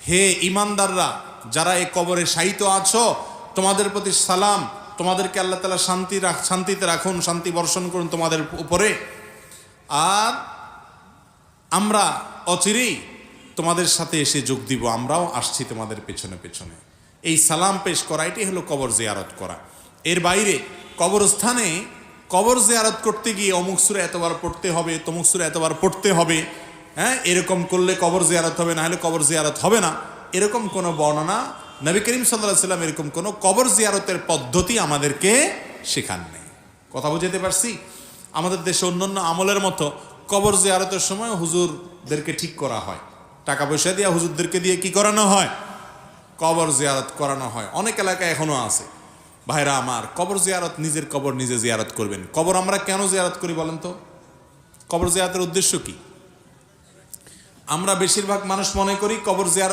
হে ঈমানদাররা, যারা এই কবরে শায়িত আছো, তোমাদের প্রতি সালাম, তোমাদেরকে আল্লাহ তাআলা শান্তিতে রাখুন, শান্তি বর্ষণ করুন তোমাদের উপরে। আর আমরা অচিরেই তোমাদের সাথে এসে যোগ দিব, আমরাও আসছি তোমাদের পেছনে পেছনে। এই সালাম পেশ করা, এটাই হলো কবর জিয়ারত করা। এর বাইরে কবরস্থানে কবর জিয়ারত করতে গিয়ে অমুক সূরা এতবার পড়তে হবে, তমুক সূরা এতবার পড়তে হবে, হ্যাঁ, এরকম করলে কবর জিয়ারত হবে, না হলে কবর জিয়ারত হবে না, এরকম কোনো বর্ণনা নবী করিম সাল্লাল্লাহু আলাইহি ওয়াসাল্লাম এরকম কোনো কবর জিয়ারতের পদ্ধতি আমাদেরকে শেখান নেই। কথা বুঝাতে পারছি? আমাদের দেশে অন্যান্য আমলের মতো কবর জিয়ারতের সময় হুজুরদেরকে ঠিক করা হয়, টাকা পয়সা দিয়ে হুজুরদেরকে দিয়ে কি করানো হয়? কবর জিয়ারত করানো হয়। অনেক এলাকায় এখনো আছে। ভাইরা আমার, কবর জিয়ারত, নিজের কবর নিজে জিয়ারত করবেন। কবর আমরা কেন জিয়ারত করি বলেন তো? কবর জিয়ারতের উদ্দেশ্য কি? আমরা বেশিরভাগ মানুষ মনে করি কবর জিয়ারত